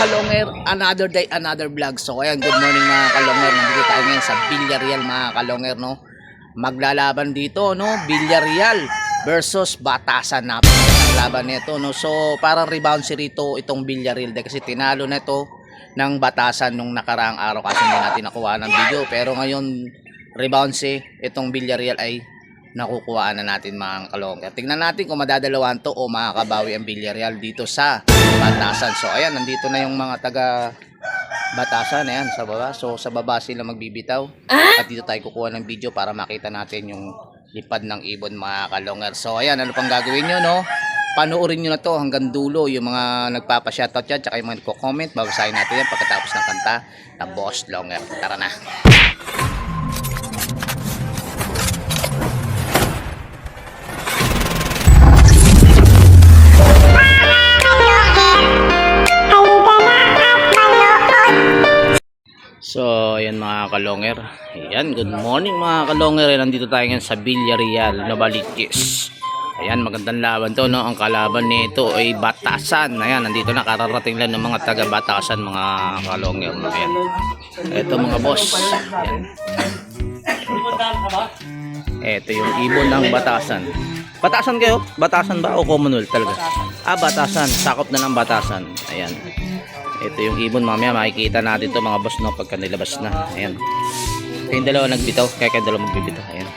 Kalonger, another day, another vlog. So ayan, good morning mga Kalonger. Nandito tayo ngayon sa Villarreal mga Kalonger, no. Maglalaban dito, no, Villarreal versus Batasan. Napakagandang laban nito, no. So parang rebound si Rito itong Villarreal kasi tinalo na ito ng Batasan nung nakaraang araw kasi hindi natin nakuha ng video. Pero ngayon rebound si itong Villarreal ay nakukuhaan na natin mga Kalonger. Tingnan natin kung madadalawan to o makakabawi ang Villarreal dito sa Batasan. So ayan, nandito na yung mga taga Batasan, ayan sa baba. So sa baba sila magbibitaw at dito tayo kukuha ng video para makita natin yung lipad ng ibon mga Kalonger. So ayan, ano pang gagawin nyo, no? Panoorin nyo na to hanggang dulo, yung mga nagpapa-shoutout yan tsaka yung mga nagko-comment. Babasahin natin yan pagkatapos ng kanta ng Boss Longer. Tara na. So, ayan mga Kalonger. Ayan, good morning mga Kalonger. Nandito tayo ngayon sa Villarreal, Novaliches. Ayan, magandang laban to, no? Ang kalaban nito ay Batasan. Ayan, nandito na, kararating lang ng mga taga Batasan mga Kalonger. Ayan. Ito mga boss. Ayan. Ito yung ibon ng Batasan. Batasan kayo? Batasan ba o Commonwealth talaga? Ah, Batasan. Sakop na ng Batasan. Ayan. Ito yung ibon, mamaya makikita natin to mga boss, no, pagka nilabas na. Ayan. Kayong dalawa nagbitaw, kayong dalawa magbibitaw. Ayan.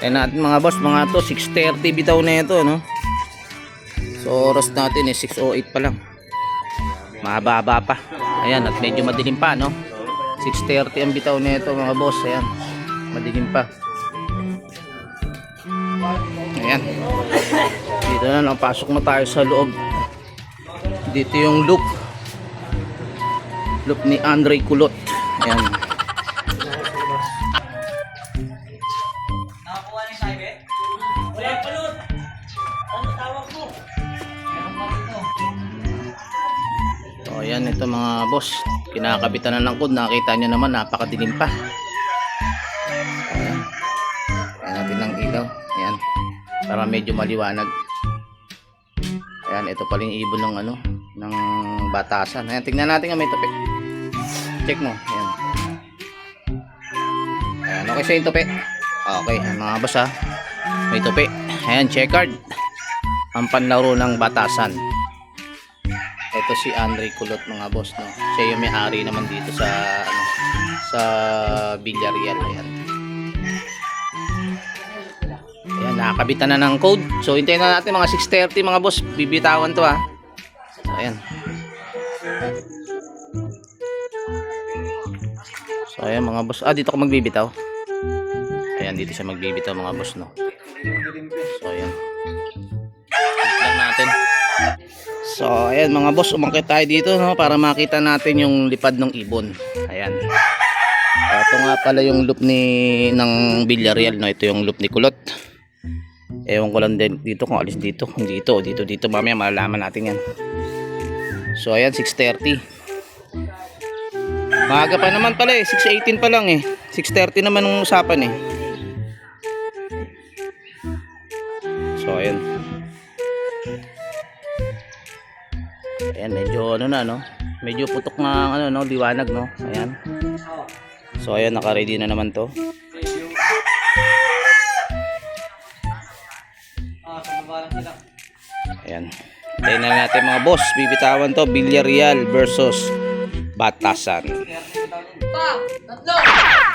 Ayan natin mga boss, mga to 6:30 bitaw na ito, no. So oras natin 6:08 pa lang. Mahaba pa. Ayan, at medyo madilim pa, no. 6:30 ang bitaw na ito mga boss. Ayan. Madilim pa. Ayan. Dito na, napasok na tayo sa loob. Dito yung loop ni Andre Kulot. Ayan. Nakakuha ni Saibe? Wala palot. Ano tawag mo? So ayan, ito mga boss, kinakabitan na ng code. Nakita nyo naman, napakadilim pa. Ayan. Ayan natin ng ilaw. Ayan, para medyo maliwanag. Ayan, ito pala yung ibon ng ano, ng Batasan. Ayan, tingnan natin kung may tope. Check mo. Ayan. Ayan, okay sa yung tope. Okay, mga boss ha. May tope. Ayan, checkered. Ang panlaro ng Batasan. Ito si Andre Kulot mga boss, no. Siya yung may-ari naman dito sa ano, sa Villarreal. Ayan. Ayan, nakakabitan na ng code. So hintayin na natin mga 6:30 mga boss. Bibitawan to ha. So ayan. So ayan mga boss. Ah, dito ako magbibitaw. Ayan, dito siya magbibitaw mga boss, no. So ayan. Tignan natin. So ayan mga boss, umakyat tayo dito, no, para makita natin yung lipad ng ibon. Ayan. Ito nga pala yung loop ng Villarreal, no. Ito yung loop ni Kulot. Ewan ko lang din dito kung alis dito, dito mamaya malalaman natin yan. So ayan, 6:30. Maaga pa naman pala 6:18 pa lang 6:30 naman ang usapan So ayan. Ayan, medyo ano na, no, medyo putok na ano, no, liwanag, no. Ayan. So ayan, naka-ready na naman to. Ayan. Tayo na natin mga boss. Bibitawan to. Villarreal versus Batasan.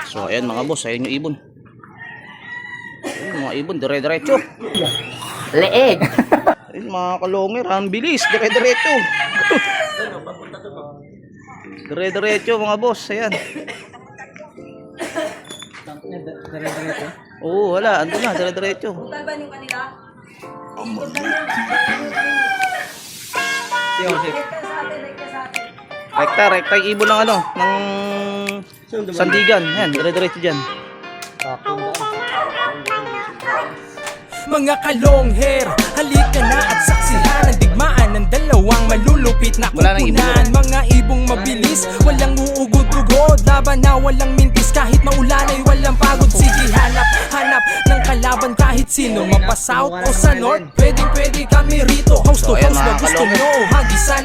So ayan mga boss. Ayan yung ibon. Ayan mga ibon. Dire-diretso. Leeg. Ayan mga Kalonger. Ang bilis. Dire-diretso. Dire-diretso mga boss. Ayan. Oo, wala. Ando na. Dire-diretso. Talban yung kanila? Rekta yung ibon ng ano, ng sandigan. Yan, dire-diretso dyan. Mga Kalongher, halika na at saksihan ang digmaan ng dalawang malulupit na Wala nang ibon. kupunan. Mga ibong mabilis, walang uugod-ugod, laban na walang mintis, kahit maulan ay walang pagod. Sige, hanap ng kalaban kahit sino, mapa-south o sa north, pwede kami rito. Host to So ayan host,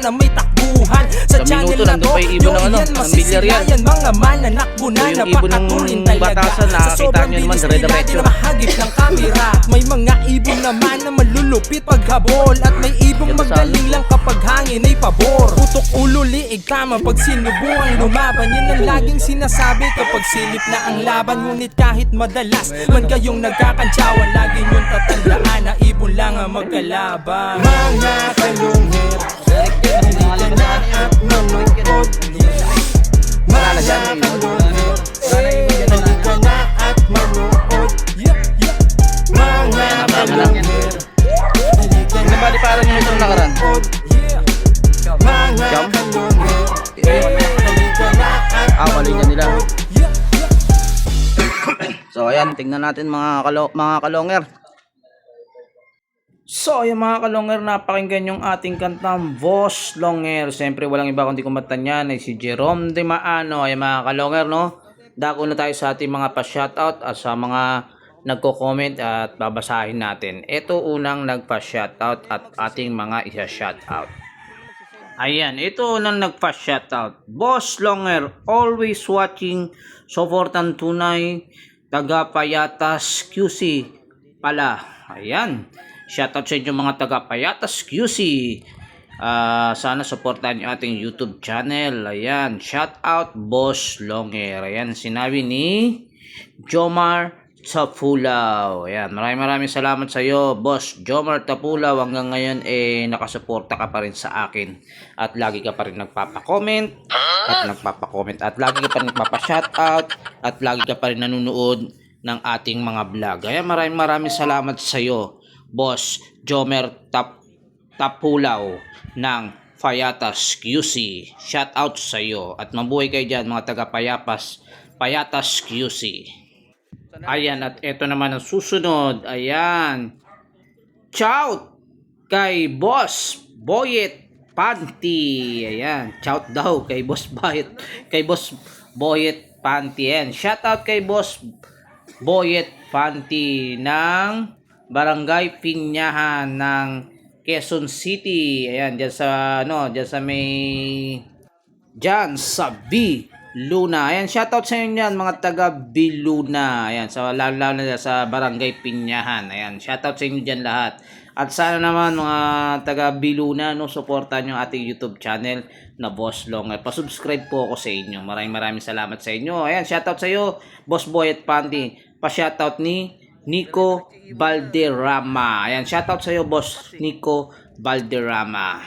na may takbuhan sa Sa channel minuto, na nandun to. pa yung ibon ng ano, yan, ng masisilayan, Villarreal. mga mananakbo na So, yung ibon ng napakatuloy talaga. Batasan, Sa nakakita sobrang nyo naman, bilis nila dire-diretso. di na mahagip ng kamera. May mga ibon naman na malulupit paghabol, at may ibong Ganda sa magaling lang kapag hangin ay pabor. Putok ulo, liig tama pag sinubuang lumaban. Yan ang laging sinasabi kapag silip na ang laban. Ngunit kahit madalas man kayong nagkakantsawan, lagi nyong tatandaan na ibon lang ang magkalaban. Mga kalungher, halika na at manood. Mga kalungher, halika na at manood. Mga kalungher, halika na Bali parang yung itong nakaraan. manood. Mga Jump? kalungher, halika na at Mali niya nila. manood. So ayan, tingnan natin mga kalonger. So yung mga kalonger, napakinggan yung ating kantang Boss Longer. Siyempre walang iba kundi kumanta niyan ay si Jerome De Maano. Ay mga kalonger, no? Dako na tayo sa ating mga pa-shoutout at sa mga nagko-comment at babasahin natin. Ito unang nagpa-shoutout at ating mga isa-shoutout. Ayan, ito unang nagpa-shoutout. Boss Longer, always watching, supportan tunay, taga Payatas QC pala. Ayan. Shoutout sa inyo mga taga Payatas QC. Sana supportan niyo ating YouTube channel. Ayan. Shoutout Boss Longer. Ayan. Sinabi ni Jomar Tapulaw. Ayan. Maraming salamat sa iyo, Boss Jomar Tapulaw. Hanggang ngayon nakasuporta ka pa rin sa akin. At lagi ka pa rin nagpapa-comment. At lagi ka pa rin nagpapa-shoutout. At lagi ka pa rin nanonood ng ating mga vlog. Ayan. Maraming salamat sa iyo, Boss Jomar Tapulaw ng Payatas QC. Shoutout sa iyo. At mabuhay kayo dyan mga taga Payatas QC. Ayan, at ito naman ang susunod. Ayan. Shout kay Boss Boyet Panty. Ayan. Shout daw kay Boss Boyet Panty. Ayan. Shout out kay Boss Boyet Panty ng Barangay Pinyahan ng Quezon City. Ayan, diyan sa B Luna. Ayan, shoutout sa inyo yan, mga taga Biluna. Ayan, lalo na sa Barangay Pinyahan. Ayan, shoutout sa inyo dyan lahat. At sana naman mga taga Biluna, no, supportan nyo ating YouTube channel na Boss Longer. Pa-subscribe po ako sa inyo. Maraming salamat sa inyo. Ayan, shoutout sa iyo, Boss Boy at Panty. Pa-shoutout ni Nico Valderrama. Ayan, shoutout sa iyo, Boss Nico Valderrama.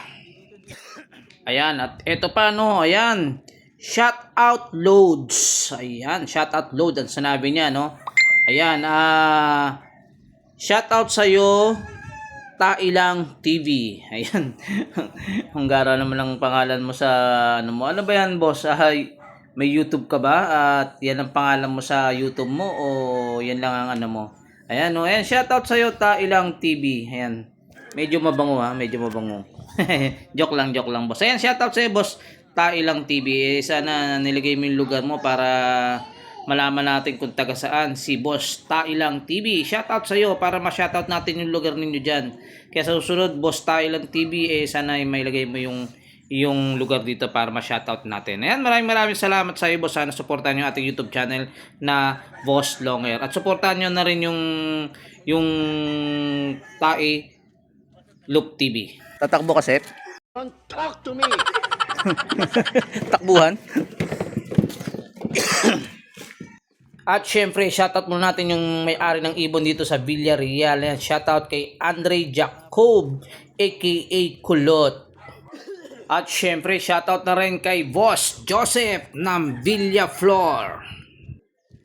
Ayan, at eto pa, no, ayan. Shout out loads. Ayan, shout out load ang sinabi niya, no. Ayan, shout out sa iyo, Tailang TV. Ayan. Hunggara naman ang pangalan mo sa ano mo. Ano ba yan, boss? May YouTube ka ba? At yan ang pangalan mo sa YouTube mo o yan lang ang ano mo? Ayan, no. Ayan, shout out sa iyo, Tailang TV. Ayan. Medyo mabango medyo mabango. joke lang boss. Ayan, shout out sa iyo, boss Tailang TV. Sana nilagay mo yung lugar mo para malaman natin kung taga saan si Boss Tailang TV. Shoutout sa iyo para ma-shoutout natin yung lugar ninyo dyan. Kaya sa susunod, Boss Tailang TV, sana may lagay mo yung lugar dito para ma-shoutout natin. Ayan, maraming salamat sa iyo, boss. Sana supportan nyo ating YouTube channel na Boss Longer. At supportan nyo na rin yung Tai Loop TV. Tatakbo kasi. Don't talk to me. Takbuhan. At syempre, shoutout muna natin yung may-ari ng ibon dito sa Villarreal. Shoutout kay Andre Jacob, aka Kulot. At syempre, shoutout na rin kay Boss Joseph ng Villaflor.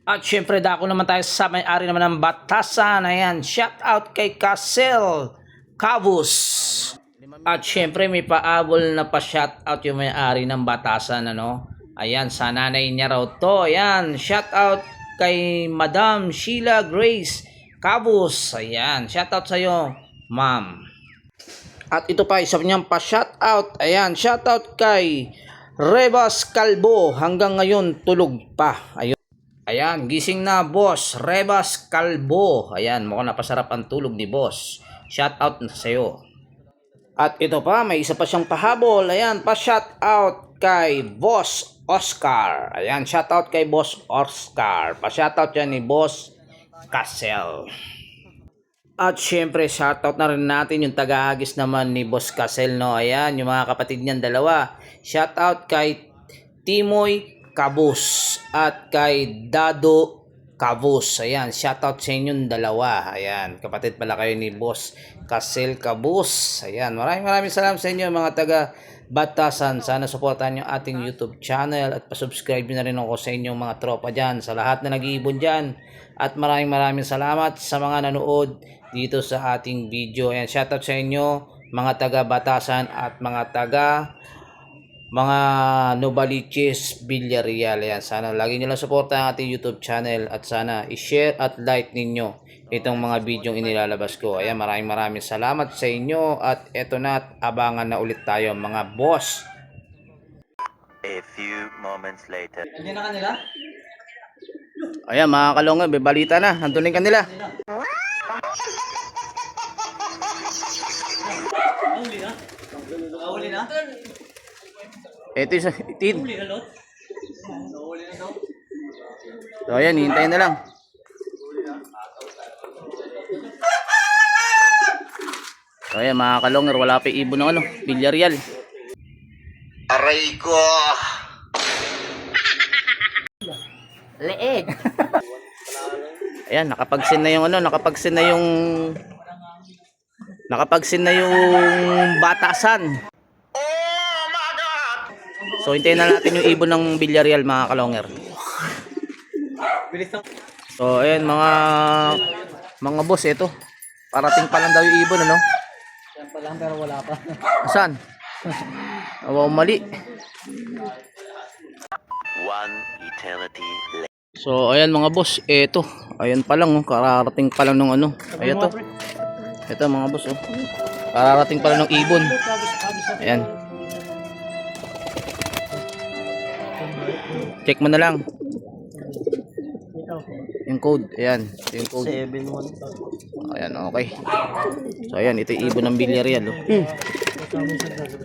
At syempre, dako naman tayo sa may-ari naman ng Batasan. Ayan, shoutout kay Casel Cavus. At syempre, may paabol na pa-shoutout yung may-ari ng Batasan, ano? Ayan, sa nanay niya raw to. Ayan, shoutout kay Madam Sheila Grace Cabos. Ayan, shoutout sa iyo, ma'am. At ito pa, isa niyang pa-shoutout. Ayan, shoutout kay Rebas Calbo. Hanggang ngayon, tulog pa. Ayun. Ayan, gising na, boss. Rebas Calbo. Ayan, mukhang napasarap ang tulog ni boss. Shoutout na sa iyo. At ito pa, may isa pa siyang pahabol. Ayan, pa-shout out kay Boss Oscar. Ayan, shout out kay Boss Oscar. Pa-shout out yan ni Boss Casel. At syempre, shout out na rin natin yung taga-agis naman ni Boss Casel, no? Ayan, yung mga kapatid niyan dalawa. Shout out kay Timoy Cabus at kay Dado Cabus. Ayan, shoutout sa inyong dalawa. Ayan, kapatid pala kayo ni Boss Casel Cabus. Ayan, maraming salamat sa inyo mga taga Batasan. Sana supportahan nyo ating YouTube channel at pasubscribe nyo na rin ako sa inyong mga tropa dyan, sa lahat na nag-iibon dyan. At maraming salamat sa mga nanood dito sa ating video. Ayan, shoutout sa inyo mga taga Batasan at mga Novaliches Villarreal. Ayan, sana lagi nyo lang suporta ang ating YouTube channel at sana i-share at like ninyo itong mga video inilalabas ko. Ayan, maraming salamat sa inyo at eto na at abangan na ulit tayo mga boss. A few moments later. Andiyan na kanila? Ayan mga kalongan, may balita na. Nandun din kanila. Huli na? Huli na? Ito yung itin. Huli na, Lot? Huli na daw? So ayan, hintayin na lang. So ayan mga kalonger, wala pa ibon ng ano, Villarreal. Aray ko! Leeg. Ayan, nakapagsin na yung ano, nakapagsin na yung Batasan. So hintayin na natin yung ibon ng Villarreal mga kalonger. So ayan mga boss, ito. Parating pa lang daw yung ibon, ano? Yan pa lang pero wala pa. Saan? Wow, mali. One eternity later. So ayan mga boss, ito. Ayan pa lang, oh. Kararating pa lang ng ano. Ayan to. Ito mga boss, oh. Kararating pa lang ng ibon. Ayan. Check mo na lang. Yung code, ayan. Ito yung code. 7-1. Ayan, okay. So ayan, ito yung ibon ng Villarreal, oh.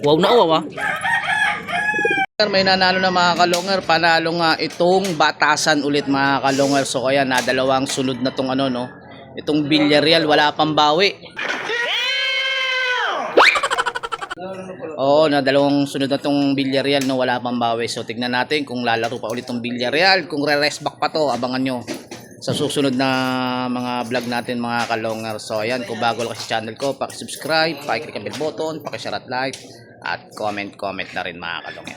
Wow na wow, ah. May nanalo na mga kalonger, panalo nga itong Batasan ulit mga kalonger. So ayan, na dalawang sunod na tong ano, no. Itong Villarreal wala pang bawi. Oo, na dalawang sunod na tong Villarreal, no, wala pang bawi. So tignan natin kung lalaro pa ulit tong Villarreal, kung re-rest back pa to, abangan nyo sa susunod na mga vlog natin mga kalonger. So ayan, kung bago lang sa channel ko, paki-subscribe, paki-click ang bell button, paki-share at like, at comment na rin mga kalonger.